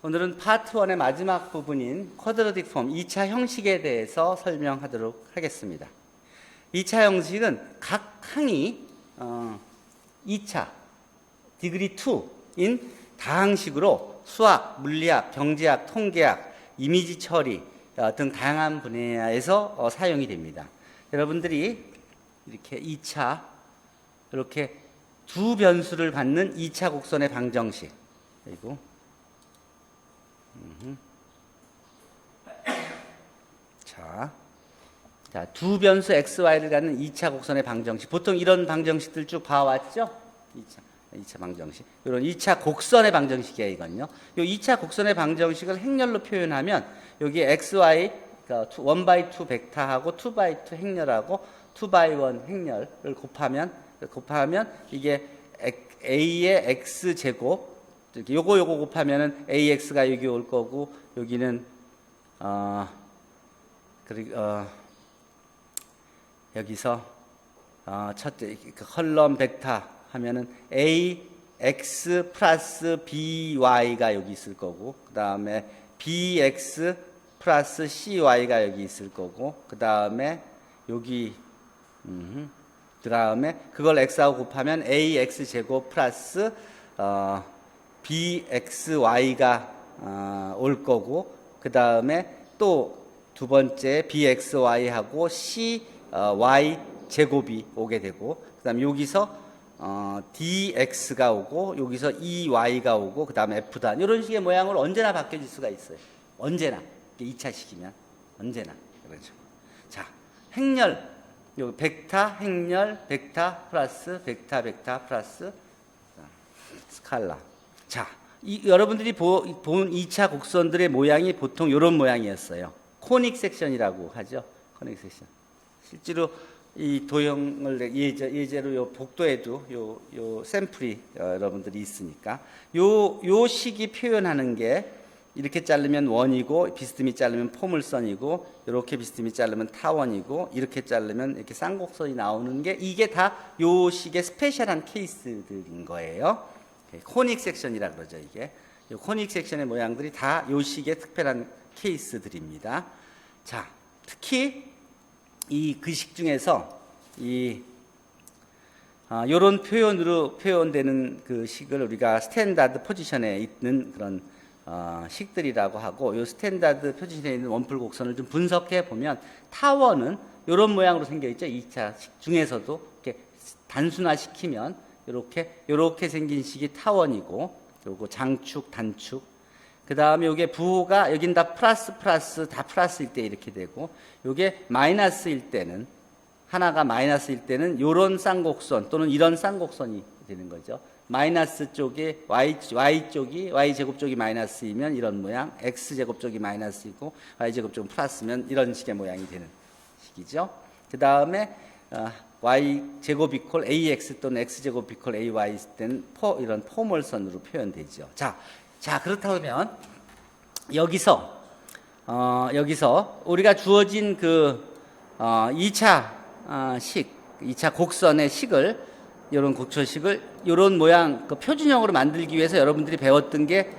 오늘은 파트 1의 마지막 부분인 쿼드라틱 폼 2차 형식에 대해서 설명하도록 하겠습니다. 2차 형식은 각 항이 2차 디그리 2인 다항식으로 수학, 물리학, 경제학, 통계학, 이미지 처리 등 다양한 분야에서 사용이 됩니다. 여러분들이 이렇게 2차 이렇게 두 변수를 받는 2차 곡선의 방정식 그리고 자, 두 변수 xy를 갖는 2차 곡선의 방정식. 보통 이런 방정식들 쭉 봐왔죠? 2차 방정식. 이런 2차 곡선의 방정식이에요, 이건요. 이 2차 곡선의 방정식을 행렬로 표현하면 여기 xy, 그러니까 1/2 벡터하고 2/2 행렬하고 2/1 행렬을 곱하면 이게 a의 x제곱, 요거 곱하면은 ax가 여기 올 거고, 여기는, 여기서, 첫째, 컬럼 벡터 하면은 ax 플러스 by가 여기 있을 거고, 그 다음에 bx 플러스 cy가 여기 있을 거고, 그 다음에 여기, 그 다음에 그걸 x하고 곱하면 ax 제곱 플러스, bxy가 올 거고, 그 다음에 또 두 번째 bxy하고 cy 제곱이 오게 되고, 그 다음에 여기서 dx가 오고, 여기서 ey가 오고, 그 다음에 f단. 이런 식의 모양으로 언제나 바뀌어질 수가 있어요. 언제나. 2차식이면. 언제나. 그렇죠. 자, 행렬. 요 벡터, 행렬, 벡터 플러스, 벡터 플러스 스칼라. 자, 여러분들이 본 2차 곡선들의 모양이 보통 이런 모양이었어요. 코닉 섹션이라고 하죠. 코닉 섹션. 실제로 이 도형을 예제로 요 복도에도 요 샘플이 여러분들이 있으니까 요 식이 표현하는 게 이렇게 자르면 원이고, 비스듬히 자르면 포물선이고, 이렇게 비스듬히 자르면 타원이고, 이렇게 자르면 이렇게 쌍곡선이 나오는 게 이게 다 요 식의 스페셜한 케이스들인 거예요. 코닉 섹션이라 그러죠, 이게. 이 코닉 섹션의 모양들이 다 요 식의 특별한 케이스들입니다. 자, 특히 이 식 중에서 요런 표현으로 표현되는 그 식을 우리가 스탠다드 포지션에 있는 그런 식들이라고 하고, 요 스탠다드 포지션에 있는 원뿔 곡선을 좀 분석해 보면 타원은 요런 모양으로 생겨 있죠. 2차 식 중에서도 이렇게 단순화시키면 요렇게 생긴 식이 타원이고, 요거 장축, 단축. 그 다음에 요게 부호가 여긴 다 플러스 다 플러스일 때 이렇게 되고, 요게 마이너스일 때는, 하나가 마이너스일 때는 요런 쌍곡선 또는 이런 쌍곡선이 되는 거죠. 마이너스 쪽에 y제곱 쪽이 마이너스이면 이런 모양, x제곱 쪽이 마이너스이고 y제곱 쪽은 플러스면 이런 식의 모양이 되는 식이죠. 그 다음에 y제곱 이퀄 ax 또는 x제곱 이퀄 ay 있을 때는 이런 포멀선으로 표현되죠. 자, 그렇다면 여기서 우리가 주어진 그 2차 2차 곡선의 식을, 이런 곡선식을 이런 모양 그 표준형으로 만들기 위해서 여러분들이 배웠던 게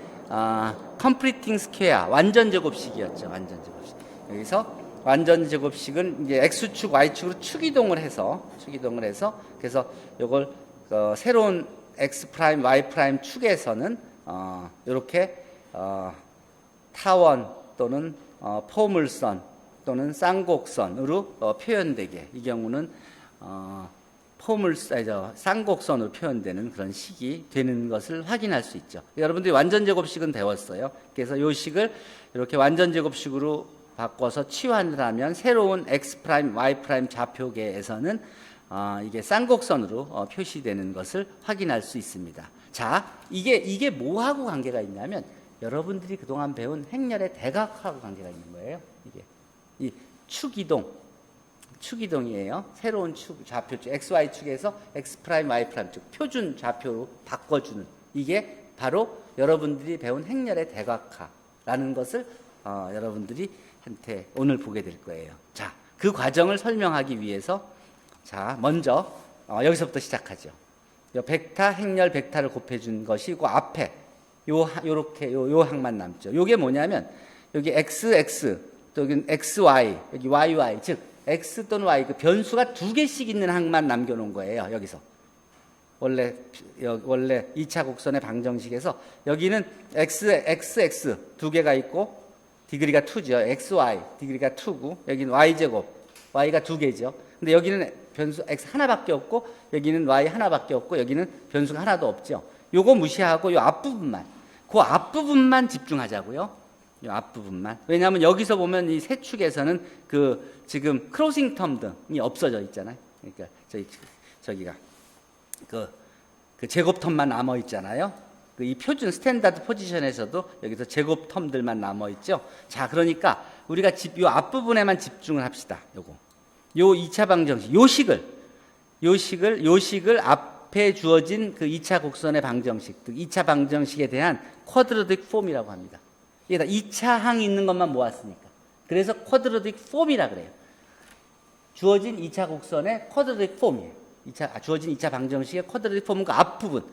컴플리팅 스퀘어, 완전 제곱식이었죠. 완전 제곱식. 여기서 완전 제곱식은 이제 x축, y축으로 축이동을 해서 그래서 이걸 새로운 x 프라임, y 프라임 축에서는 이렇게 타원 또는 포물선 또는 쌍곡선으로 표현되게, 이 경우는 쌍곡선으로 표현되는 그런 식이 되는 것을 확인할 수 있죠. 여러분들이 완전 제곱식은 배웠어요. 그래서 이 식을 이렇게 완전 제곱식으로 바꿔서 치환을 하면 새로운 x 프라임, y 프라임 좌표계에서는 이게 쌍곡선으로 표시되는 것을 확인할 수 있습니다. 자, 이게 뭐하고 관계가 있냐면 여러분들이 그동안 배운 행렬의 대각하고 관계가 있는 거예요. 이게 이 축이동이에요. 새로운 좌표축, XY축에서 X 프라임, Y 프라임 축, 표준 좌표로 바꿔주는, 이게 바로 여러분들이 배운 행렬의 대각화라는 것을 여러분들이 한테 오늘 보게 될 거예요. 자, 그 과정을 설명하기 위해서 먼저 여기서부터 시작하죠. 벡터, 행렬, 벡터를 곱해준 것이고, 앞에 요렇게 요 항만 남죠. 요게 뭐냐면 여기 XX 또 여기 XY 여기 YY 즉 X 또는 Y 그 변수가 두 개씩 있는 항만 남겨놓은 거예요. 여기서 원래 2차 곡선의 방정식에서 여기는 XX 두 개가 있고 디그리가 2죠. XY 디그리가 2고 여기는 Y제곱 Y가 두 개죠. 근데 여기는 변수 X 하나밖에 없고 여기는 Y 하나밖에 없고 여기는 변수가 하나도 없죠. 요거 무시하고 요 앞부분만 그 앞부분만 집중하자고요. 이 앞부분만. 왜냐하면 여기서 보면 이 세 축에서는 그 지금 크로싱 텀 등이 없어져 있잖아요. 그러니까 저기가 그 제곱 텀만 남아 있잖아요. 이 표준 스탠다드 포지션에서도 여기서 제곱 텀들만 남아 있죠. 자, 그러니까 우리가 요 앞부분에만 집중을 합시다. 요 2차 방정식, 요식을 앞에 주어진 그 2차 곡선의 방정식, 2차 방정식에 대한 쿼드라틱 폼이라고 합니다. 이게 다 2차 항이 있는 것만 모았으니까. 그래서 쿼드라틱 폼이라 그래요. 주어진 2차 곡선의 쿼드라틱 폼이에요. 주어진 2차 방정식의 쿼드라틱 폼은 그 앞부분.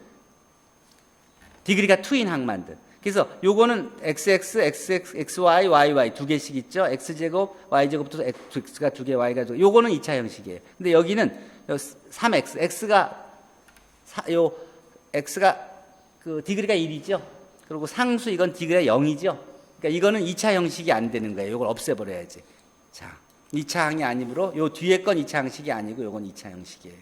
디그리가 2인 항만들. 그래서 요거는 XX, XY, YY 두 개씩 있죠. X제곱, Y제곱도 X가 두 개, Y가 두 개. 요거는 2차 형식이에요. 근데 여기는 3X, X가 그 디그리가 1이죠. 그리고 상수 이건 디그리가 0이죠. 그러니까 이거는 2차 형식이 안 되는 거예요. 이걸 없애버려야지. 자, 2차 항이 아니므로 요 뒤에 건 2차 형식이 아니고 요건 2차 형식이에요.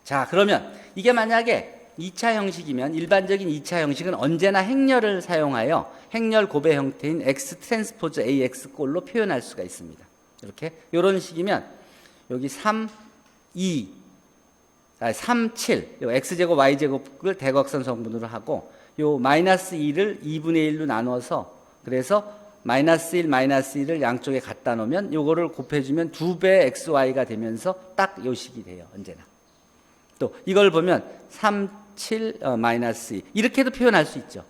자, 그러면 이게 만약에 2차 형식이면 일반적인 2차 형식은 언제나 행렬을 사용하여 행렬 고배 형태인 X 트랜스포즈 AX 꼴로 표현할 수가 있습니다. 이렇게 요런 식이면 여기 3, 7 X제곱 Y제곱을 대각선 성분으로 하고 요 마이너스 2를 2분의 1로 나눠서 그래서 마이너스 1, 마이너스 1을 양쪽에 갖다 놓으면 요거를 곱해주면 2배 XY가 되면서 딱 요 식이 돼요. 언제나. 또 이걸 보면 3, 7, 마이너스 2 이렇게도 표현할 수 있죠.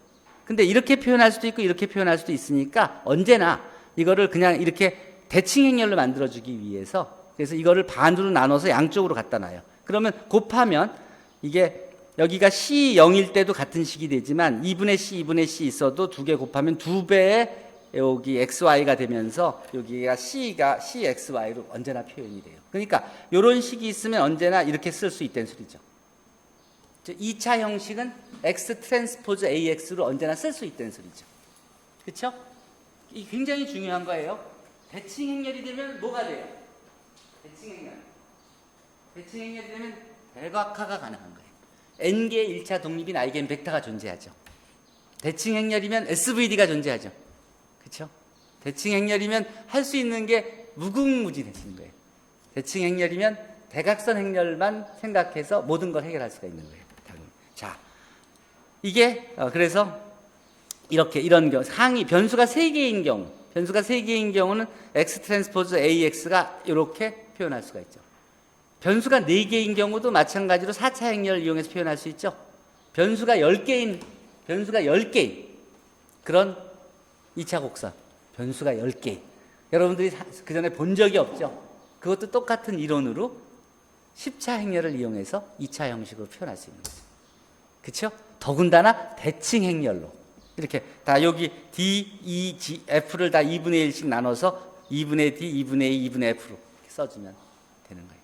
근데 이렇게 표현할 수도 있고 이렇게 표현할 수도 있으니까 언제나 이거를 그냥 이렇게 대칭 행렬로 만들어주기 위해서 그래서 이거를 반으로 나눠서 양쪽으로 갖다 놔요. 그러면 곱하면 이게 여기가 C0일 때도 같은 식이 되지만 2분의 C 있어도 두 개 곱하면 2배의 여기 XY가 되면서 여기가 CXY로 언제나 표현이 돼요. 그러니까 이런 식이 있으면 언제나 이렇게 쓸 수 있다는 소리죠. 2차 형식은 X 트랜스포즈 AX로 언제나 쓸 수 있다는 소리죠. 그렇죠? 이 굉장히 중요한 거예요. 대칭 행렬이 되면 뭐가 돼요? 대칭 행렬이 되면 대각화가 가능한 거예요. N개의 1차 독립인 아이겐 벡터가 존재하죠. 대칭 행렬이면 SVD가 존재하죠. 그렇죠? 대칭 행렬이면 할 수 있는 게 무궁무진해지는 거예요. 대칭 행렬이면 대각선 행렬만 생각해서 모든 걸 해결할 수가 있는 거예요. 자, 이게 그래서 이런 경우 변수가 3개인 경우는 X 트랜스포즈 AX가 이렇게 표현할 수가 있죠. 변수가 4개인 경우도 마찬가지로 4차 행렬을 이용해서 표현할 수 있죠. 변수가 10개인 그런 2차 곡선. 변수가 10개인. 여러분들이 그 전에 본 적이 없죠. 그것도 똑같은 이론으로 10차 행렬을 이용해서 2차 형식으로 표현할 수 있는 거죠. 그렇죠? 더군다나 대칭 행렬로. 이렇게 다 여기 D, E, G, F를 다 2분의 1씩 나눠서 2분의 D, 2분의 E, 2분의 F로 써주면 되는 거예요.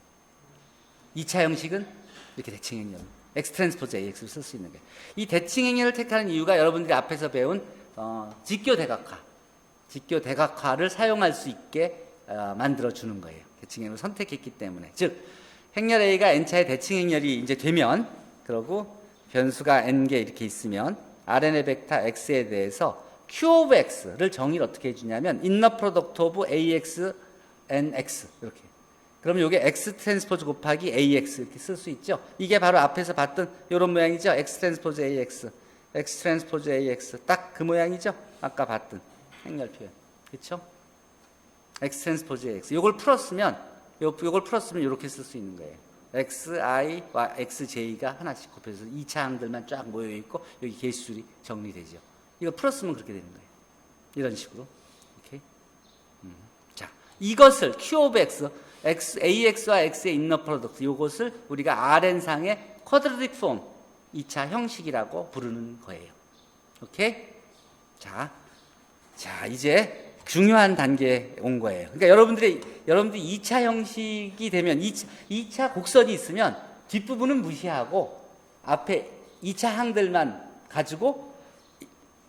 2차 형식은 이렇게 대칭 행렬로 X 트랜스포즈 AX를 쓸 수 있는 거예요. 이 대칭 행렬을 택하는 이유가 여러분들이 앞에서 배운 직교 대각화를 사용할 수 있게 만들어주는 거예요. 대칭 행렬을 선택했기 때문에. 즉 행렬 A가 N차의 대칭 행렬이 이제 되면 그러고 변수가 N개 이렇게 있으면 Rn의 벡터 X에 대해서 Q of X를 정의를 어떻게 해주냐면 inner product of AX and X 이렇게. 그러면 이게 X 트랜스포즈 곱하기 AX 이렇게 쓸 수 있죠. 이게 바로 앞에서 봤던 이런 모양이죠. X 트랜스포즈 AX, X 트랜스포즈 AX 딱 그 모양이죠. 아까 봤던 행렬 표현, 그렇죠? X 트랜스포즈 AX. 이걸 풀었으면 이렇게 쓸 수 있는 거예요. XI, XJ가 하나씩 곱해서 2차 항들만 쫙 모여있고 여기 개수술이 정리되죠. 이거 풀었으면 그렇게 되는 거예요. 이런 식으로. 오케이. 자, 이것을 Q of X, AX와 X의 인너 프로덕트 이것을 우리가 Rn상의 쿼드라틱 폼 2차 형식이라고 부르는 거예요. 오케이? 자, 이제 중요한 단계에 온 거예요. 그러니까 여러분들이 2차 형식이 되면 2차 곡선이 있으면 뒷부분은 무시하고 앞에 2차 항들만 가지고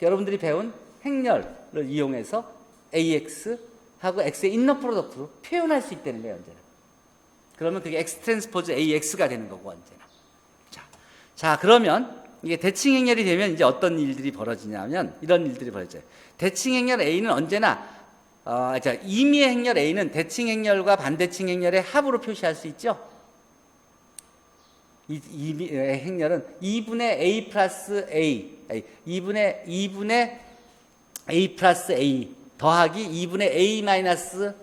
여러분들이 배운 행렬을 이용해서 AX하고 X의 인너 프로덕트로 표현할 수 있다는 거예요, 언제나. 그러면 그게 X 트랜스포즈 AX가 되는 거고, 언제나. 자, 그러면 이게 대칭 행렬이 되면 이제 어떤 일들이 벌어지냐면 이런 일들이 벌어져요. 대칭 행렬 A는 언제나 임의의 행렬 A는 대칭 행렬과 반대칭 행렬의 합으로 표시할 수 있죠. 임의의 행렬은 2분의 A 플러스 A, 2분의 A 플러스 A 더하기 2분의 A 마이너스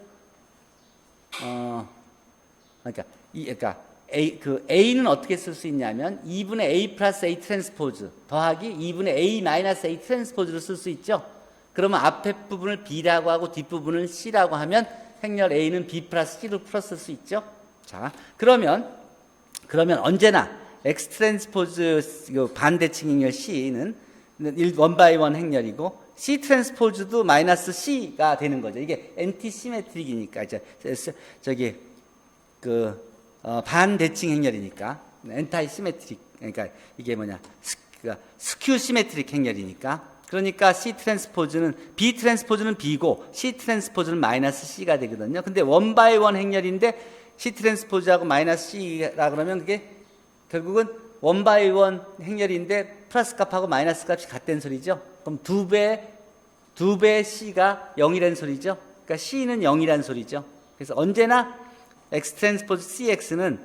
그러니까 A는 어떻게 쓸 수 있냐면 2분의 A 플러스 A 트랜스포즈 더하기 2분의 A 마이너스 A 트랜스포즈로 쓸 수 있죠. 그러면 앞에 부분을 B라고 하고 뒷부분을 C라고 하면 행렬 A는 B 플러스 C로 풀었을 수 있죠. 자, 그러면 언제나 X 트랜스포즈 반대칭 행렬 C는 1x1 행렬이고 C 트랜스포즈도 마이너스 C가 되는 거죠. 이게 엔티 시메트릭이니까 반대칭 행렬이니까 엔타이 시메트릭, 그러니까 이게 스큐 시메트릭 행렬이니까, 그러니까 C 트랜스포즈는 B 트랜스포즈는 B고 C 트랜스포즈는 마이너스 C가 되거든요. 근데 1x1 행렬인데 C 트랜스포즈하고 마이너스 C라 그러면 그게 결국은 1x1 행렬인데 플러스 값하고 마이너스 값이 같다는 소리죠. 그럼 2배 C가 0이라는 소리죠. 그러니까 C는 0이라는 소리죠. 그래서 언제나 X 트랜스포즈 CX는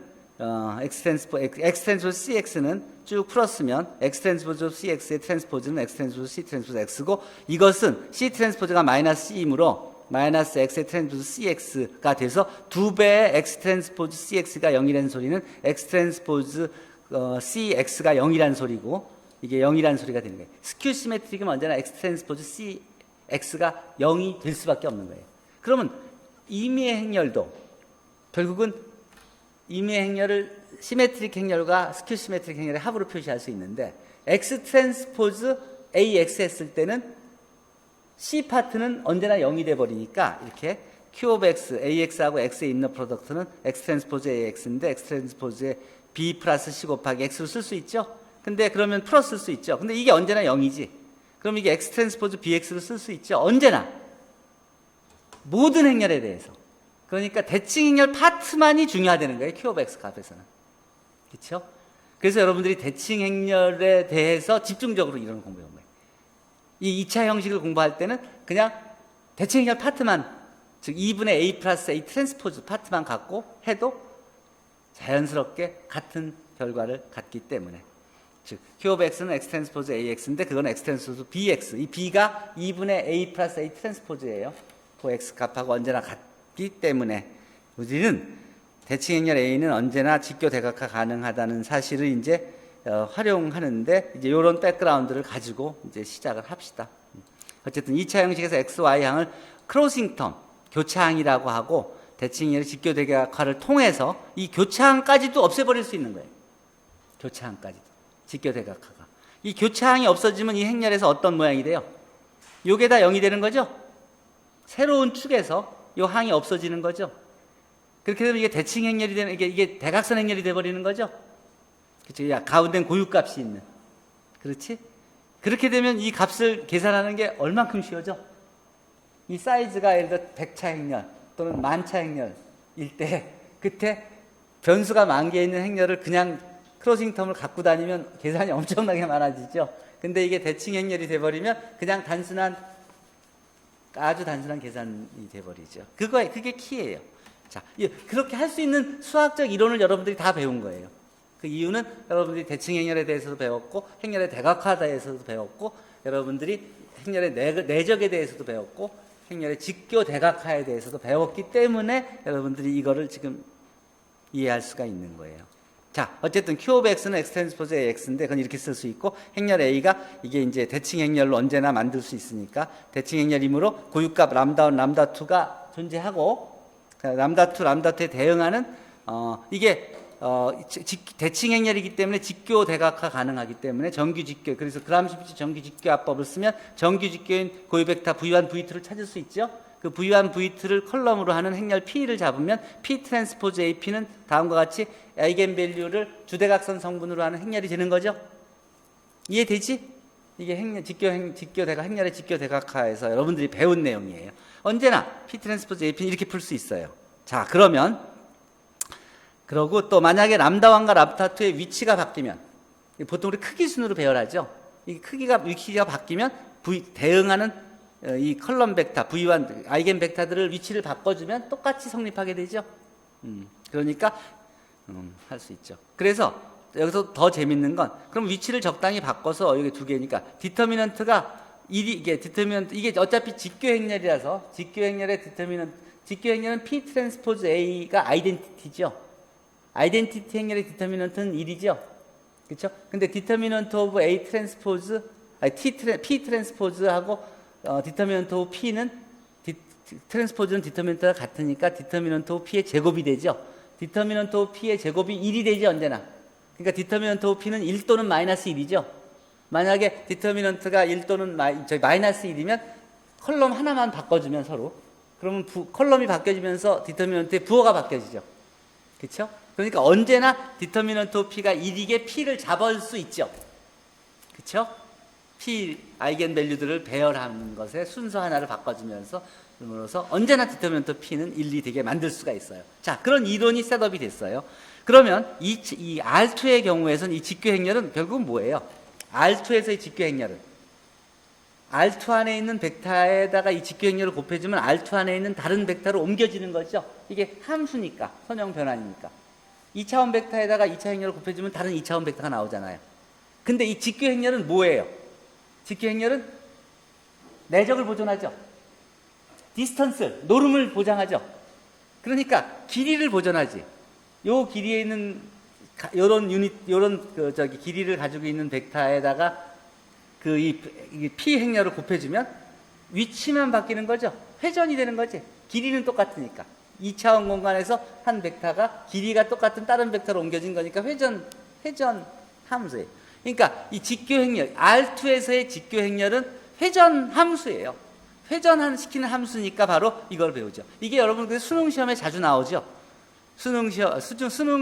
X 트랜스포즈 CX는 쭉 풀었으면 X 트랜스포즈 CX의 트랜스포즈는 X 트랜스포즈 C 트랜스포즈 X고, 이것은 C 트랜스포즈가 마이너스 C이므로 마이너스 X의 트랜스포즈 CX가 돼서 2배의 X 트랜스포즈 CX가 0이라는 소리는 X 트랜스포즈 CX가 0이라는 소리고, 이게 0이라는 소리가 되는 거예요. 스큐 시메트릭은 언제나 X 트랜스포즈 CX가 0이 될 수밖에 없는 거예요. 그러면 임의의 행렬도 결국은 임의의 행렬을 시메트릭 행렬과 스큐 시메트릭 행렬의 합으로 표시할 수 있는데, X 트랜스포즈 AX 했을 때는 C 파트는 언제나 0이 돼버리니까 이렇게 Q of X, AX하고 X의 인너 프로덕트는 X 트랜스포즈 AX인데 X 트랜스포즈의 B 플러스 C 곱하기 X로 쓸 수 있죠. 근데 그러면 풀어 쓸 수 있죠. 근데 이게 언제나 0이지. 그럼 이게 X 트랜스포즈 BX로 쓸 수 있죠. 언제나. 모든 행렬에 대해서. 그러니까 대칭 행렬 파트만이 중요하다는 거예요. Q of X 값에서는. 그렇죠? 그래서 여러분들이 대칭 행렬에 대해서 집중적으로 이런 공부해 온 거예요. 이 2차 형식을 공부할 때는 그냥 대칭 행렬 파트만, 즉 2분의 A 플러스 A 트랜스포즈 파트만 갖고 해도 자연스럽게 같은 결과를 갖기 때문에, 즉 Q of X는 X 트랜스포즈 AX인데 그건 X 트랜스포즈 BX, 이 B가 2분의 A 플러스 A 트랜스포즈예요. 그 X 값하고 언제나 같기 때문에 우리는 대칭 행렬 A는 언제나 직교 대각화 가능하다는 사실을 이제 활용하는데, 이제 이런 백그라운드를 가지고 이제 시작을 합시다. 어쨌든 2차 형식에서 X, Y 항을 크로싱 텀, 교차항이라고 하고, 대칭 행렬의 직교 대각화를 통해서 이 교차항까지도 없애버릴 수 있는 거예요. 교차항까지도. 직교 대각화가. 이 교차항이 없어지면 이 행렬에서 어떤 모양이 돼요? 요게 다 0이 되는 거죠? 새로운 축에서 요 항이 없어지는 거죠? 그렇게 되면 이게 대칭 행렬이 되는, 이게 대각선 행렬이 돼버리는 거죠? 그렇죠? 가운데는 고유값이 있는. 그렇지? 그렇게 되면 이 값을 계산하는 게 얼만큼 쉬워져? 이 사이즈가 예를 들어 100차 행렬 또는 10,000차 행렬일 때, 그때 변수가 10,000개 있는 행렬을 그냥 크로싱 텀을 갖고 다니면 계산이 엄청나게 많아지죠. 근데 이게 대칭 행렬이 돼버리면 그냥 아주 단순한 계산이 돼버리죠. 그게 키예요. 자, 그렇게 할 수 있는 수학적 이론을 여러분들이 다 배운 거예요. 그 이유는 여러분들이 대칭 행렬에 대해서도 배웠고, 행렬의 대각화에 대해서도 배웠고, 여러분들이 행렬의 내적에 대해서도 배웠고, 행렬의 직교 대각화에 대해서도 배웠기 때문에 여러분들이 이거를 지금 이해할 수가 있는 거예요. 자, 어쨌든 Q of X는 X 트랜스포즈 AX인데 그건 이렇게 쓸 수 있고, 행렬 A가 이게 이제 대칭 행렬로 언제나 만들 수 있으니까 대칭 행렬이므로 고유값 람다1, 람다2가 존재하고, 람다2, 람다2에 대응하는 이게 대칭 행렬이기 때문에 직교 대각화 가능하기 때문에 정규 직교, 그래서 그람시비치 정규 직교합법을 쓰면 정규 직교인 고유 벡터 V1, V2를 찾을 수 있죠. 그 V1, V2를 컬럼으로 하는 행렬 P를 잡으면 P 트랜스포즈 AP는 다음과 같이 아이겐밸류를 주대각선 성분으로 하는 행렬이 되는 거죠. 이해되지? 이게 행렬의 직교 대각화에서 여러분들이 배운 내용이에요. 언제나 P 트랜스포즈 AP는 이렇게 풀 수 있어요. 자, 그러고 또 만약에 람다1과 람다2의 위치가 바뀌면, 보통 우리 크기 순으로 배열하죠. 이 위치가 바뀌면 대응하는 이 컬럼 벡터, V1, 아이겐 벡터들을 위치를 바꿔주면 똑같이 성립하게 되죠. 그러니까, 할 수 있죠. 그래서 여기서 더 재밌는 건, 그럼 위치를 적당히 바꿔서 여기 두 개니까, 디터미넌트가 이게 어차피 직교 행렬이라서, 직교 행렬의 직교 행렬은 P 트랜스포즈 A가 아이덴티티죠. 아이덴티티 행렬의 디터미넌트는 1이죠. 그렇죠? 근데 디터미넌트 오브 A 트랜스포즈, P 트랜스포즈하고 디터미넌트 오브 P는 트랜스포즈는 디터미넌트가 같으니까 디터미넌트 오브 P의 제곱이 되죠. 디터미넌트 오브 P의 제곱이 1이 되죠, 언제나. 그러니까 디터미넌트 오브 P는 1 또는 마이너스 1이죠. 만약에 디터미넌트가 1 또는 마이너스 1이면 컬럼 하나만 바꿔주면 서로, 그러면 컬럼이 바뀌어지면서 디터미넌트의 부호가 바뀌어지죠. 그렇죠? 그러니까 언제나 디터미넌트 오브 P가 1이게 P를 잡을 수 있죠. 그렇죠? P 아이겐 밸류들을 배열하는 것에 순서 하나를 바꿔주면서 그러므로서 언제나 디터미넌트 P는 1, 2 되게 만들 수가 있어요. 자, 그런 이론이 셋업이 됐어요. 그러면 이 R2의 경우에서는 이 직교 행렬은 결국은 뭐예요? R2에서의 직교 행렬은 R2 안에 있는 벡터에다가 이 직교 행렬을 곱해주면 R2 안에 있는 다른 벡터로 옮겨지는 거죠. 이게 함수니까, 선형 변환이니까. 2차원 벡터에다가 2차 행렬을 곱해주면 다른 2차원 벡터가 나오잖아요. 근데 이 직교 행렬은 뭐예요? 직교 행렬은 내적을 보존하죠. 디스턴스, 노름을 보장하죠. 그러니까 길이를 보존하지. 요 길이에 있는 요런 길이를 가지고 있는 벡터에다가 이 P 행렬을 곱해주면 위치만 바뀌는 거죠. 회전이 되는 거지. 길이는 똑같으니까. 2차원 공간에서 한 벡터가 길이가 똑같은 다른 벡터로 옮겨진 거니까 회전 함수예요. 그러니까 이 직교 행렬, R2에서의 직교 행렬은 회전 함수예요. 회전시키는 함수니까 바로 이걸 배우죠. 이게 여러분 수능 시험에 자주 나오죠. 수능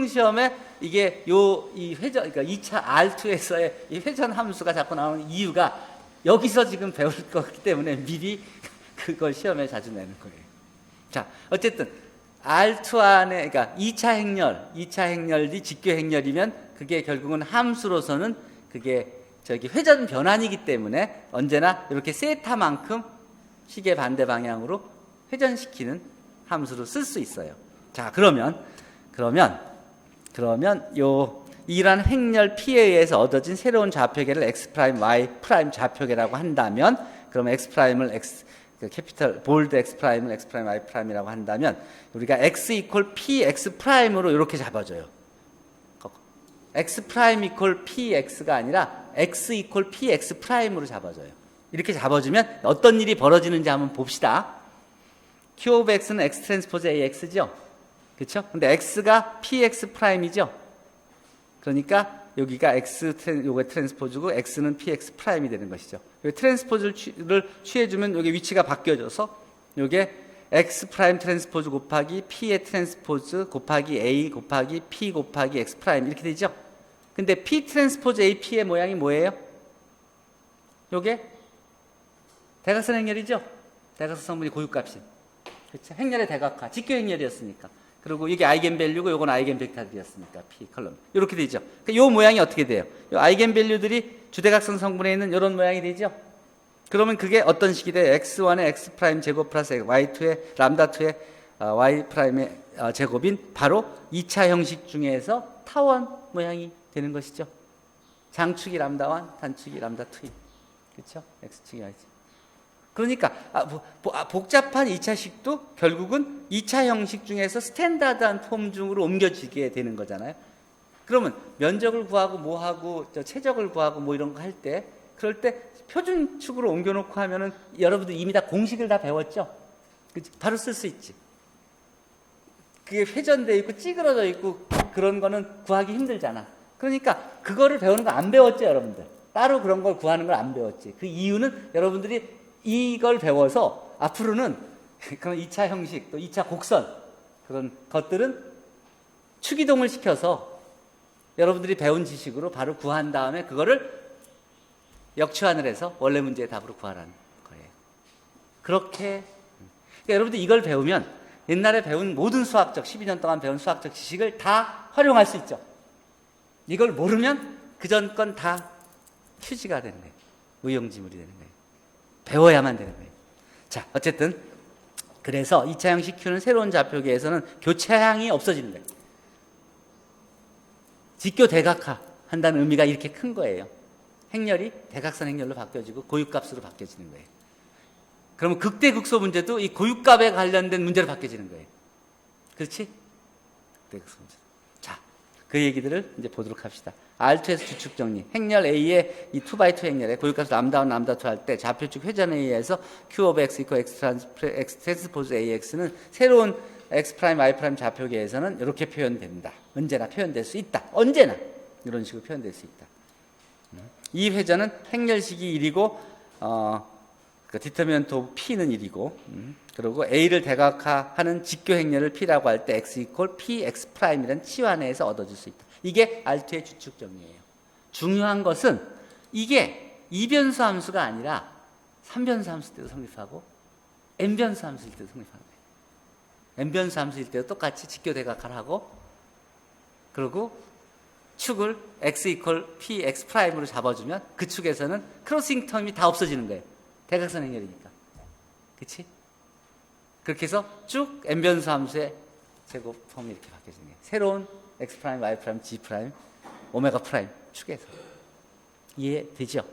시험에 이게 이 회전, 그러니까 2차 R2에서의 이 회전 함수가 자꾸 나오는 이유가 여기서 지금 배울 거기 때문에 미리 그걸 시험에 자주 내는 거예요. 자, 어쨌든 R2 안에, 그러니까 2차 행렬이 직교 행렬이면 그게 결국은 함수로서는 그게 회전 변환이기 때문에 언제나 이렇게 세타만큼 시계 반대 방향으로 회전시키는 함수로 쓸 수 있어요. 자, 그러면 이러한 행렬 P에 의해서 얻어진 새로운 좌표계를 X', Y' 좌표계라고 한다면, 그러면 X'을 캐피털 볼드 X'을 X', Y''이라고 한다면 우리가 X 이퀄 PX'으로 이렇게 잡아줘요. X' 이퀄 PX가 아니라 X 이퀄 PX'으로 잡아줘요. 이렇게 잡아주면 어떤 일이 벌어지는지 한번 봅시다. Q of X는 X 트랜스포즈 AX죠? 그렇죠? 근데 X가 PX'이죠? 그러니까 여기가 요게 트랜스포즈고 X는 PX'이 되는 것이죠. 트랜스포즈를 취해주면 여기 위치가 바뀌어져서 요게 X' 트랜스포즈 곱하기 P의 트랜스포즈 곱하기 A 곱하기 P 곱하기 X' 이렇게 되죠? 근데 P 트랜스포즈 AP의 모양이 뭐예요? 요게 대각선 행렬이죠? 대각선 성분이 고유값인. 그렇죠? 행렬의 대각화, 직교 행렬이었으니까. 그리고 이게 아이겐밸류고 요건 아이겐벡터들이었으니까 P 컬럼. 이렇게 되죠. 그러니까 요 모양이 어떻게 돼요? 요 아이겐밸류들이 주대각선 성분에 있는 이런 모양이 되죠. 그러면 그게 어떤 식이 돼요? X1의 X' 제곱 플러스 Y2의 람다2의 Y''의 제곱인 바로 2차 형식 중에서 타원 모양이 되는 것이죠. 장축이 람다1, 단축이 람다2. 그렇죠? X축이 Y축. 그러니까 복잡한 2차식도 결국은 2차 형식 중에서 스탠다드한 폼 중으로 옮겨지게 되는 거잖아요. 그러면 면적을 구하고 뭐하고 최적을 구하고 뭐 이런 거 할 때 그럴 때 표준축으로 옮겨놓고 하면은 여러분들 이미 다 공식을 다 배웠죠? 바로 쓸 수 있지. 그게 회전돼 있고 찌그러져 있고 그런 거는 구하기 힘들잖아. 그러니까 그거를 배우는 거 안 배웠죠, 여러분들. 따로 그런 걸 구하는 걸 안 배웠지. 그 이유는 여러분들이 이걸 배워서 앞으로는 그런 2차 형식, 또 2차 곡선 그런 것들은 추기동을 시켜서 여러분들이 배운 지식으로 바로 구한 다음에 그거를 역추환을 해서 원래 문제의 답으로 구하라는 거예요. 그렇게 그러니까 여러분들 이걸 배우면 옛날에 배운 모든 수학적 12년 동안 배운 수학적 지식을 다 활용할 수 있죠. 이걸 모르면 그전 건 다 휴지가 되는 거예요. 무용지물이 되는 거예요. 배워야만 되는 거예요. 자, 어쨌든 그래서 2차 형식 Q는 새로운 좌표계에서는 교차항이 없어지는 거예요. 직교 대각화 한다는 의미가 이렇게 큰 거예요. 행렬이 대각선 행렬로 바뀌어지고 고유값으로 바뀌어지는 거예요. 그러면 극대극소 문제도 이 고유값에 관련된 문제로 바뀌어지는 거예요. 그렇지? 극대극소 문제. 자, 그 얘기들을 이제 보도록 합시다. R2에서 주축 정리. 행렬 A의 이 2x2 행렬에 고유값을 람다1, 람다2 할 때 좌표축 회전에 의해서 Q of X equal X 트랜스포즈 AX는 새로운 X 프라임, Y 프라임 좌표계에서는 이렇게 표현됩니다. 언제나 표현될 수 있다. 언제나 이런 식으로 표현될 수 있다. 이 회전은 행렬식이 1이고 그 디터미넌트 P는 1이고 그리고 A를 대각화하는 직교 행렬을 P라고 할 때 X equal P X 프라임이라는 치환해에서 얻어질 수 있다. 이게 R2의 주축 정리예요. 중요한 것은 이게 이변수 함수가 아니라 3변수 함수일 때도 성립하고 n변수 함수일 때도 성립하는 거예요. n변수 함수일 때도 똑같이 직교 대각화를 하고 그리고 축을 x equal p x 프라임으로 잡아주면 그 축에서는 크로싱 텀이 다 없어지는 거예요. 대각선 행렬이니까. 그치? 그렇게 해서 쭉 n변수 함수의 제곱 폼이 이렇게 바뀌어지는 거예요. 새로운 x 프라임, y 프라임, g 프라임, 오메가 프라임 축에서. 이해되죠?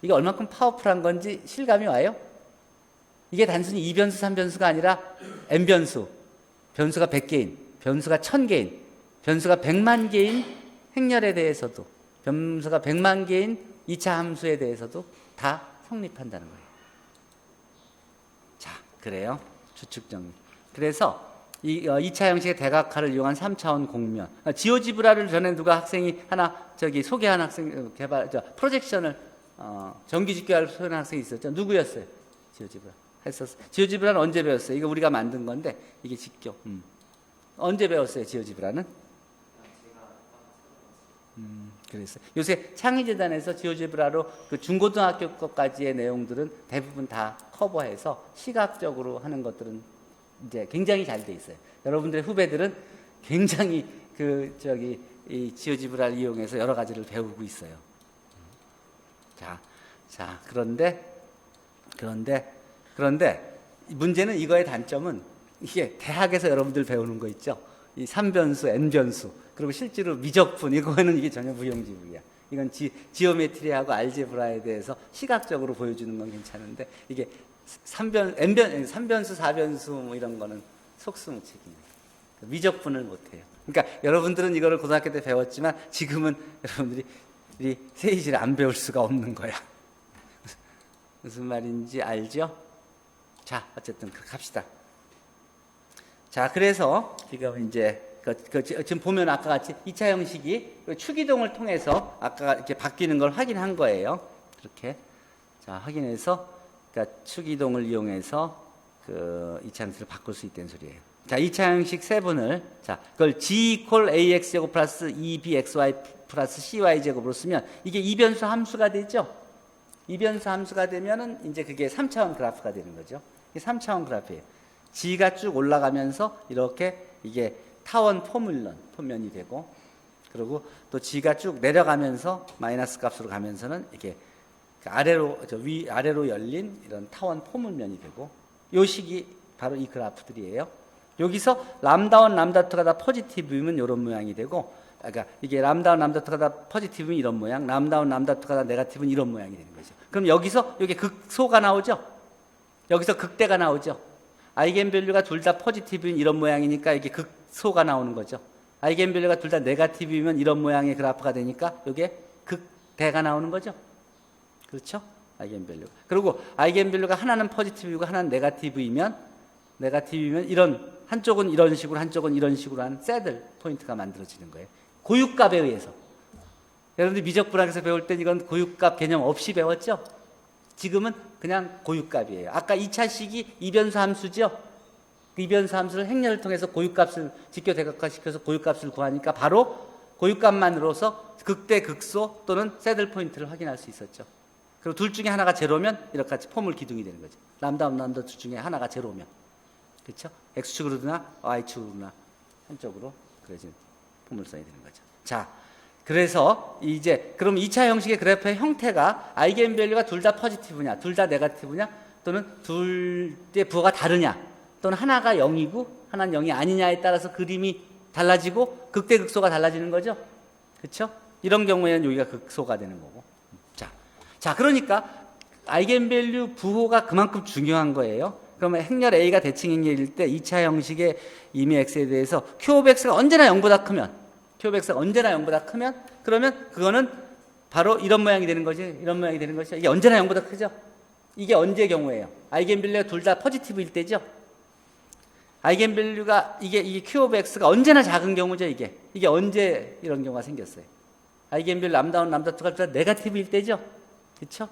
이게 얼만큼 파워풀한 건지 실감이 와요? 이게 단순히 2변수, 3변수가 아니라 n변수, 변수가 100개인, 변수가 1000개인, 변수가 100만 개인 행렬에 대해서도, 변수가 100만 개인 2차 함수에 대해서도 다 성립한다는 거예요. 자, 그래요. 주축 정리. 그래서 이 2차 형식의 대각화를 이용한 3차원 공면. 지오지브라를 전에 누가 학생이 하나 소개한 학생 프로젝션을 정기직교할 소개한 학생이 있었죠. 누구였어요? 지오지브라. 했었어. 지오지브라는 언제 배웠어요? 이거 우리가 만든 건데 이게 직교. 언제 배웠어요? 지오지브라는? 그랬어요. 요새 창의재단에서 지오지브라로 그 중고등학교 것까지의 내용들은 대부분 다 커버해서 시각적으로 하는 것들은 이제 굉장히 잘 돼 있어요. 여러분들의 후배들은 굉장히 이 지오지브라를 이용해서 여러 가지를 배우고 있어요. 자, 그런데 문제는 이거의 단점은 이게 대학에서 여러분들 배우는 거 있죠. 이 3변수, n변수, 그리고 실제로 미적분, 이거는 이게 전혀 무용지물이야. 이건 지오메트리하고 알제브라에 대해서 시각적으로 보여주는 건 괜찮은데, 이게 3변수, 4변수 뭐 이런 거는 속수무책이에요. 미적분을 못해요. 그러니까 여러분들은 이거를 고등학교 때 배웠지만 지금은 여러분들이 세이지를 안 배울 수가 없는 거야. 무슨 말인지 알죠? 자, 어쨌든 그렇게 합시다. 자, 그래서 지금 이제 지금 보면 아까 같이 2차 형식이 추기동을 통해서 아까 이렇게 바뀌는 걸 확인한 거예요. 이렇게. 자, 확인해서 그러니까 추기동을 이용해서 그 2차 형식을 바꿀 수 있다는 소리예요. 자, 2차 형식 세분을 그걸 G equal AX 제곱 플러스 2BXY 플러스 CY 제곱으로 쓰면 이게 이변수 함수가 되죠. 이변수 함수가 되면은 이제 그게 3차원 그래프가 되는 거죠. 이게 3차원 그래프예요. G가 쭉 올라가면서 이렇게 이게 타원 포면이 되고, 그리고 또 G가 쭉 내려가면서 마이너스 값으로 가면서는 이게 아래로 열린 이런 타원 포물면이 되고, 요 식이 바로 이 그래프들이에요. 여기서 람다1, 람다2가 다 포지티브이면 이런 모양이 되고, 그러니까 이게 람다1, 람다2가 다 포지티브면 이런 모양, 람다1, 람다2가 다 네거티브면 이런 모양이 되는 거죠. 그럼 여기서 여기 극소가 나오죠? 여기서 극대가 나오죠? 아이겐밸류가 둘 다 포지티브인 이런 모양이니까 이게 극소가 나오는 거죠. 아이겐밸류가 둘 다 네거티브이면 이런 모양의 그래프가 되니까 이게 극대가 나오는 거죠. 그렇죠? 아이겐밸류. 그리고 아이겐밸류가 하나는 포지티브이고 하나는 네거티브이면 네거티브이면 이런 한쪽은 이런 식으로 한쪽은 이런 식으로 한 새들 포인트가 만들어지는 거예요. 고유값에 의해서. 여러분들 미적 불학에서 배울 땐 이건 고유값 개념 없이 배웠죠? 지금은 그냥 고유값이에요. 아까 2차식이 이변수 함수죠? 그 이변수 함수를 행렬을 통해서 고유값을 직교 대각화시켜서 고유값을 구하니까 바로 고유값만으로서 극대 극소 또는 새들 포인트를 확인할 수 있었죠. 그리고 둘 중에 하나가 제로면 이렇게 같이 포물 기둥이 되는 거죠. 람다 람다 둘 중에 하나가 제로면. 그렇죠? X축으로나 Y축으로나 한쪽으로 그려진 포물선이 되는 거죠. 자, 그래서 이제 그럼 2차 형식의 그래프의 형태가 아이겐밸류가 둘 다 포지티브냐, 둘 다 네거티브냐, 또는 둘의 부호가 다르냐, 또는 하나가 0이고 하나는 0이 아니냐에 따라서 그림이 달라지고 극대극소가 달라지는 거죠. 그렇죠? 이런 경우에는 여기가 극소가 되는 거고. 자, 그러니까 아이겐밸류 부호가 그만큼 중요한 거예요. 그러면 행렬 A가 대칭 행렬일 때 2차 형식의 이미 X에 대해서 Q of X가 언제나 0보다 크면 그러면 그거는 바로 이런 모양이 되는 거지. 이런 모양이 되는 것이죠. 이게 언제나 0보다 크죠. 이게 언제 경우예요? 아이겐밸류가 둘 다 포지티브일 때죠. 아이겐밸류가 이게 Q of X가 언제나 작은 경우죠. 이게 언제 이런 경우가 생겼어요? 아이겐밸류 람다1, 람다2가 둘 다 네거티브일 때죠. 그렇죠?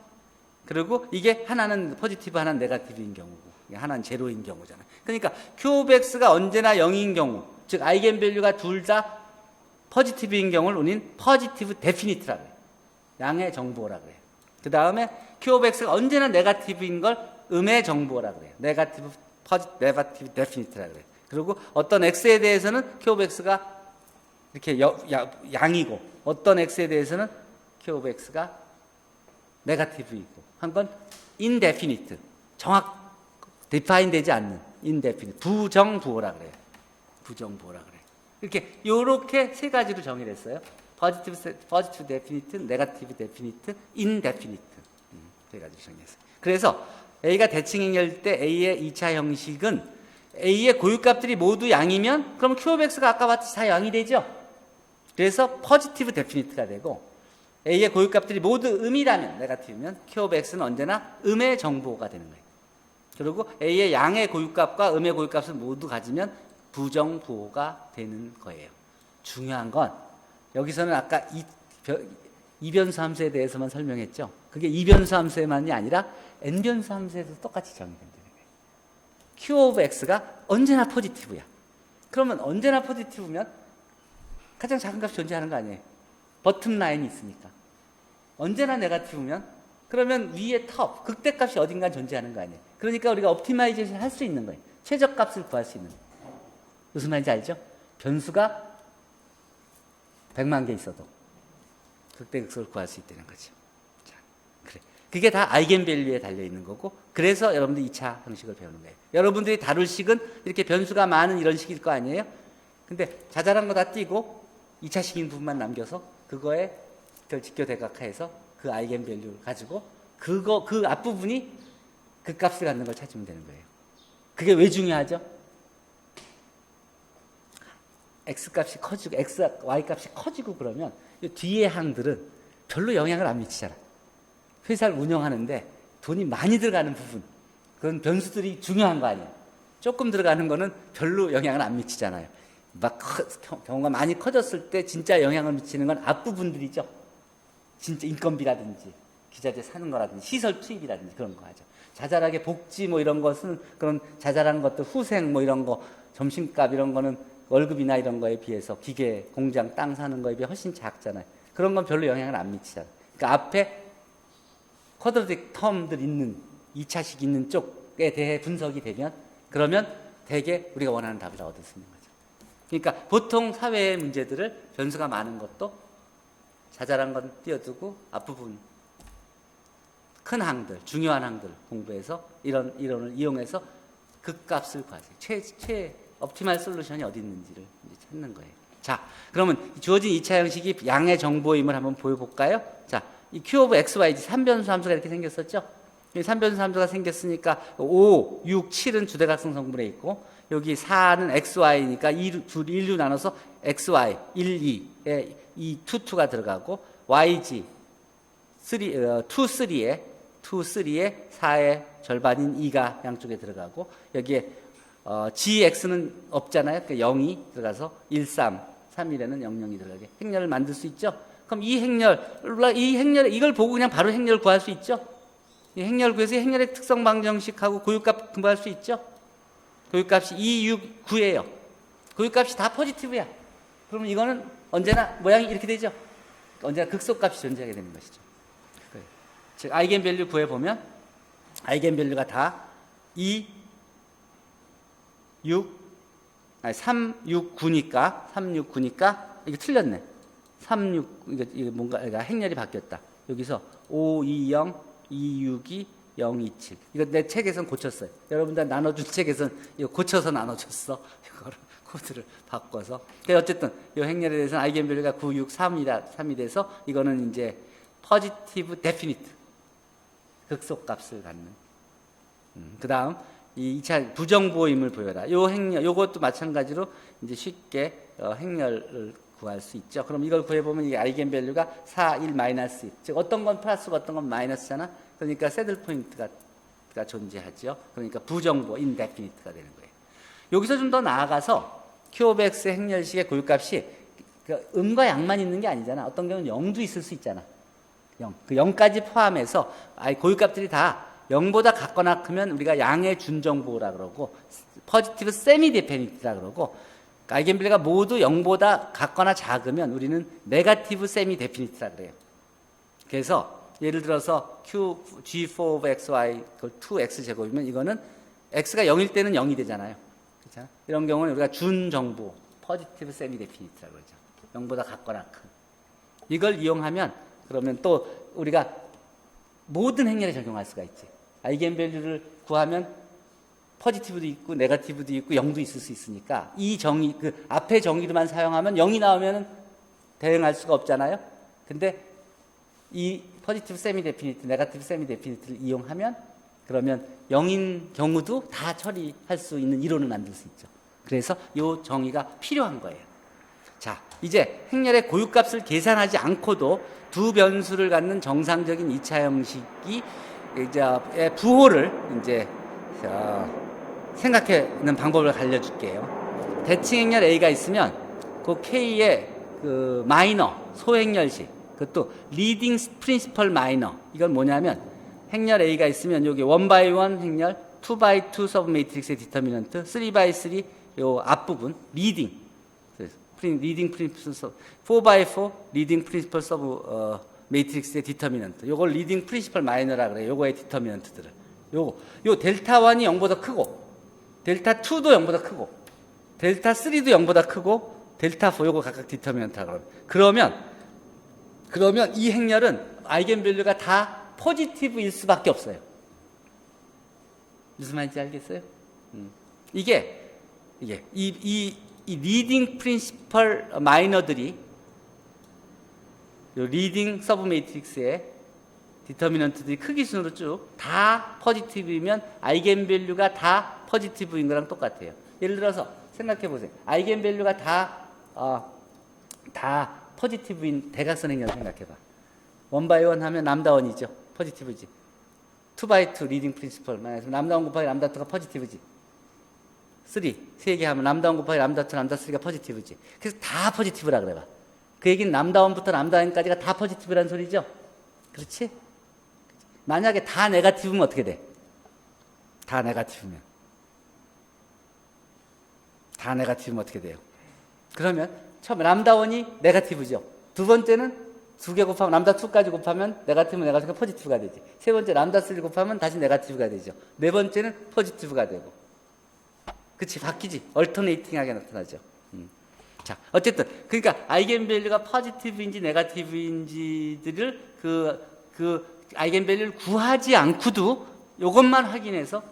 그리고 이게 하나는 포지티브, 하나는 네거티브인 경우고 하나는 제로인 경우잖아요. 그러니까 Q of X가 언제나 0인 경우, 즉 아이겐밸류가 둘 다 포지티브인 경우를 우리는 포지티브 데피니트라고 해요. 양의 정보라고 그래요. 그 다음에 Q of X가 언제나 네거티브인 걸 음의 정보라고 그래요. 네거티브 데피니트라고 그래요. 그리고 어떤 X에 대해서는 Q of X가 이렇게 양이고 어떤 X에 대해서는 Q of X가 네거티브이고 한 건 indefinite, define 되지 않는 indefinite, 부정부호라고 그래요. 부정부호라고 그래요. 이렇게 세 가지로 정의를 했어요. positive definite, negative definite, indefinite. 세 가지로 정의했어요. 그래서 A가 대칭 행렬일 때 A의 2차 형식은 A의 고유값들이 모두 양이면 그럼 Q of X가 아까 봤듯이 다 양이 되죠. 그래서 positive definite가 되고 A의 고유값들이 모두 음이라면, 네거티브면 Q of X는 언제나 음의 정보가 되는 거예요. 그리고 A의 양의 고유값과 음의 고유값을 모두 가지면 부정부호가 되는 거예요. 중요한 건 여기서는 아까 이변수 함수에 대해서만 설명했죠. 그게 이변수 함수에만이 아니라 n변수 함수에도 똑같이 정의된다는 거예요. Q of X가 언제나 포지티브야. 그러면 언제나 포지티브면 가장 작은 값이 존재하는 거 아니에요. 버튼 라인이 있으니까. 언제나 네거티브면 그러면 위에 톱, 극대값이 어딘가 존재하는 거 아니에요. 그러니까 우리가 옵티마이제이션 할 수 있는 거예요. 최저값을 구할 수 있는 거예요. 무슨 말인지 알죠? 변수가 100만 개 있어도 극대극소를 구할 수 있다는 거죠. 자, 그래. 그게 다 아이겐밸류에 달려있는 거고 그래서 여러분들이 2차 형식을 배우는 거예요. 여러분들이 다룰 식은 이렇게 변수가 많은 이런 식일 거 아니에요? 근데 자잘한 거 다 띄고 2차식인 부분만 남겨서 그거에 직교 대각화해서 그 아이겐밸류를 가지고 그 앞부분이 그 값을 갖는 걸 찾으면 되는 거예요. 그게 왜 중요하죠? X값이 커지고 Y값이 커지고 그러면 이 뒤에 항들은 별로 영향을 안 미치잖아. 회사를 운영하는데 돈이 많이 들어가는 부분 그런 변수들이 중요한 거 아니에요. 조금 들어가는 거는 별로 영향을 안 미치잖아요. 경우가 많이 커졌을 때 진짜 영향을 미치는 건 앞부분들이죠. 진짜 인건비라든지 기자재 사는 거라든지 시설 투입이라든지 그런 거 하죠. 자잘하게 복지 뭐 이런 것은 그런 자잘한 것들 후생 뭐 이런 거 점심값 이런 거는 월급이나 이런 거에 비해서 기계 공장 땅 사는 거에 비해 훨씬 작잖아요. 그런 건 별로 영향을 안 미치잖아요. 그러니까 앞에 쿼드라틱 텀들 있는 2차식 있는 쪽에 대해 분석이 되면 그러면 대개 우리가 원하는 답을 얻을 수 있는 거죠. 그러니까 보통 사회의 문제들을 변수가 많은 것도 자잘한 건 띄워두고 앞부분 큰 항들, 중요한 항들 공부해서 이런 이론을 이용해서 극값을 구하세요. 옵티멀 솔루션이 어디 있는지를 이제 찾는 거예요. 자, 그러면 주어진 2차 형식이 양의 정보임을 한번 보여볼까요? 자, 이 Q of X, Y, Z 3변수 함수가 이렇게 생겼었죠? 이 3변수 함수가 생겼으니까 5, 6, 7은 주대각성 성분에 있고 여기 4는 X, Y니까 1류 나눠서 X, Y, 1, 2에 이 2, 2가 들어가고 YG 2, 3에 4의 절반인 2가 양쪽에 들어가고 여기에 GX는 없잖아요. 그러니까 0이 들어가서 1, 3, 3일에는 00이 들어가게 행렬을 만들 수 있죠. 그럼 이 행렬, 이걸 보고 그냥 바로 행렬을 구할 수 있죠. 이 행렬 구해서 행렬의 특성 방정식하고 고유값 분배할 수 있죠. 고유값이 2, 6, 9예요. 고유값이 다 포지티브야. 그러면 이거는 언제나 모양이 이렇게 되죠. 언제나 극소값이 존재하게 되는 것이죠. 즉 아이겐밸류 구해보면 아이겐밸류가 다 2, 3, 6, 9니까 이게 틀렸네. 3, 6 이게 뭔가 행렬이 바뀌었다. 여기서 5, 2, 0, 2, 6, 2, 0, 2, 7. 이거 내 책에선 고쳤어요. 여러분들 나눠준 책에선 이거 고쳐서 나눠줬어. 이거를 코드를 바꿔서. 어쨌든 이 행렬에 대해서는 아이겐밸류가 9, 6, 3이 돼서 이거는 이제 포지티브 데피니트 극소값을 갖는. 그 다음 이 2차 부정보임을 보여라. 요 행렬, 요것도 마찬가지로 이제 쉽게 행렬을 구할 수 있죠. 그럼 이걸 구해보면 이 아이겐밸류가 4, 1, 마이너스 1. 즉 어떤 건 플러스고 어떤 건 마이너스잖아. 그러니까 새들 포인트가 존재하죠. 그러니까 부정보, 인데피니트가 되는 거예요. 여기서 좀 더 나아가서 Q of X의 행렬식의 고유값이 음과 양만 있는 게 아니잖아. 어떤 경우는 0도 있을 수 있잖아. 0. 그 0까지 포함해서 고유값들이 다 0보다 같거나 크면 우리가 양의 준정보라 그러고 포지티브 세미 데피니트라 그러고 아이겐밸류가 모두 0보다 같거나 작으면 우리는 네거티브 세미 데피니트라 그래요. 그래서 예를 들어서 G4 of XY 2X 제곱이면 이거는 X가 0일 때는 0이 되잖아요. 그렇죠? 이런 경우는 우리가 준정보 포지티브 세미 데피니트라 그러죠. 0보다 같거나 큰. 이걸 이용하면 그러면 또 우리가 모든 행렬에 적용할 수가 있지. 아이겐밸류를 구하면 포지티브도 있고 네거티브도 있고 0도 있을 수 있으니까 이 정의, 그 앞에 정의로만 사용하면 0이 나오면 대응할 수가 없잖아요. 근데 이 포지티브 세미 데피니트, 네거티브 세미 데피니트를 이용하면 그러면 0인 경우도 다 처리할 수 있는 이론을 만들 수 있죠. 그래서 이 정의가 필요한 거예요. 자, 이제 행렬의 고유값을 계산하지 않고도 두 변수를 갖는 정상적인 2차 형식이 이제 부호를 이제 생각하는 방법을 알려줄게요. 대칭 행렬 A가 있으면 그 K의 그 마이너 소행렬식, 그것도 리딩 프린시펄 마이너. 이건 뭐냐면 행렬 A가 있으면 여기 1x1 행렬, 2x2 서브 매트릭스의 디터미넌트, 3x3 요 앞부분 리딩 프린시펄 서브 4x4 리딩 프린시펄 서브 매트릭스의 디터미넌트. 요걸 리딩 프린시펄 마이너라 그래요. 요거의 디터미넌트들을. 요 델타 1이 0보다 크고 델타 2도 0보다 크고 델타 3도 0보다 크고 델타 4 요거 각각 디터미넌트라 그러면 이 행렬은 아이겐밸류가 다 포지티브일 수밖에 없어요. 무슨 말인지 알겠어요? 이게 이 리딩 프린시펄 마이너들이 요 리딩 서브 매트릭스의 디터미넌트들이 크기 순으로 쭉 다 포지티브이면 아이겐밸류가 다 포지티브인 거랑 똑같아요. 예를 들어서 생각해 보세요. 아이겐밸류가 다 포지티브인 대각선 행렬 생각해 봐. 1x1 하면 람다1이죠. 포지티브지. 2x2 리딩 프린시펄 람다1 곱하기 람다2가 포지티브지. 3개 하면 람다1 곱하기 람다2 람다3가 포지티브지. 그래서 다 포지티브라 그래 봐. 그 얘기는 람다1부터 람다 n까지가 다 포지티브라는 소리죠. 그렇지? 만약에 다 네거티브면 어떻게 돼? 다 네거티브면 어떻게 돼요? 그러면 처음에 람다1이 네거티브죠. 두 번째는 두 개 곱하면 람다2까지 곱하면 네거티브면 네거티브가 포지티브가 되지. 세 번째 람다3 곱하면 다시 네거티브가 되죠. 네 번째는 포지티브가 되고. 그치? 바뀌지. 얼터네이팅하게 나타나죠. 자, 어쨌든 그러니까 아이겐밸류가 포지티브인지 네거티브인지들을 그 아이겐밸류를 구하지 않고도 이것만 확인해서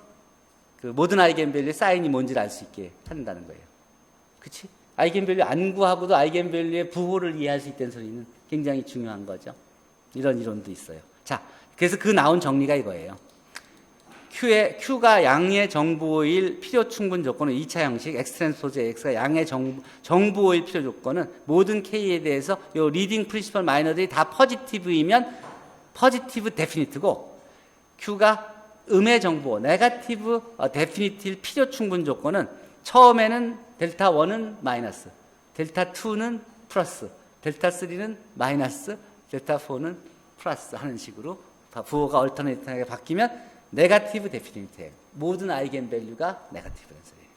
그 모든 아이겐밸류의 사인이 뭔지를 알 수 있게 한다는 거예요. 그렇지? 아이겐밸류 안 구하고도 아이겐밸류의 부호를 이해할 수 있다는 소리는 굉장히 중요한 거죠. 이런 이론도 있어요. 자, 그래서 그 나온 정리가 이거예요. Q가 양의 정보일 필요 충분 조건은 2차 형식 X트랜스포즈 X가 양의 정보일 필요 조건은 모든 K에 대해서 요 리딩 프린시펄 마이너들이 다 포지티브이면 포지티브 데피니트고 Q가 음의 정보, 네거티브 데피니티ቭ 필요 충분 조건은 처음에는 델타 1은 마이너스, 델타 2는 플러스, 델타 3는 마이너스, 델타 4는 플러스 하는 식으로 부호가 얼터네이트하게 바뀌면 네거티브 데피니티예요. 모든 아이겐 밸류가 네거티브라는 소리예요.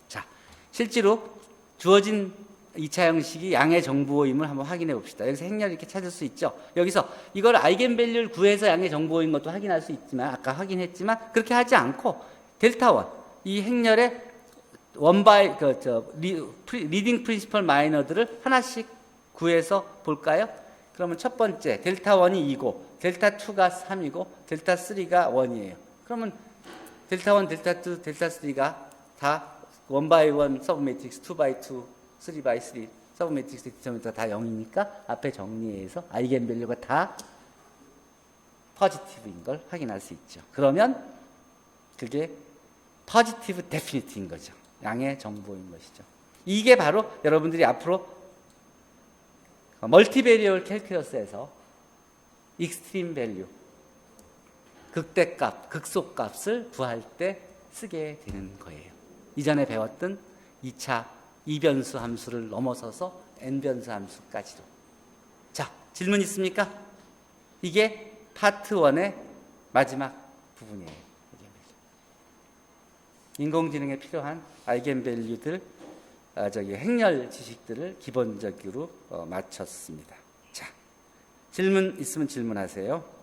자, 실제로 주어진 2차 형식이 양의 정보임을 한번 확인해 봅시다. 여기서 행렬 이렇게 찾을 수 있죠. 여기서 이걸 아이겐 밸류를 구해서 양의 정보인 것도 확인할 수 있지만 아까 확인했지만 그렇게 하지 않고 델타 1, 이 행렬의 원바이 리딩 프린시펄 마이너들을 하나씩 구해서 볼까요? 그러면 첫 번째 델타 1이 2고 델타 2가 3이고 델타 3가 1이에요. 그러면 델타 1, 델타 2, 델타 3가 다 1x1 서브 매트릭스, 2x2, 3x3 서브 매트릭스 디터미너가 다 0이니까 앞에 정리해서 아이겐 밸류가 다 포지티브인 걸 확인할 수 있죠. 그러면 그게 포지티브 데피니트인 거죠. 양의 정보인 것이죠. 이게 바로 여러분들이 앞으로 멀티베리얼 캘큘러스에서 익스트림 밸류, 극대값, 극소값을 구할 때 쓰게 되는 거예요. 이전에 배웠던 2차 이변수 함수를 넘어서서 n변수 함수까지도. 자, 질문 있습니까? 이게 파트 1의 마지막 부분이에요. 인공지능에 필요한 아이겐밸류들, 행렬 지식들을 기본적으로 마쳤습니다. 자, 질문 있으면 질문하세요.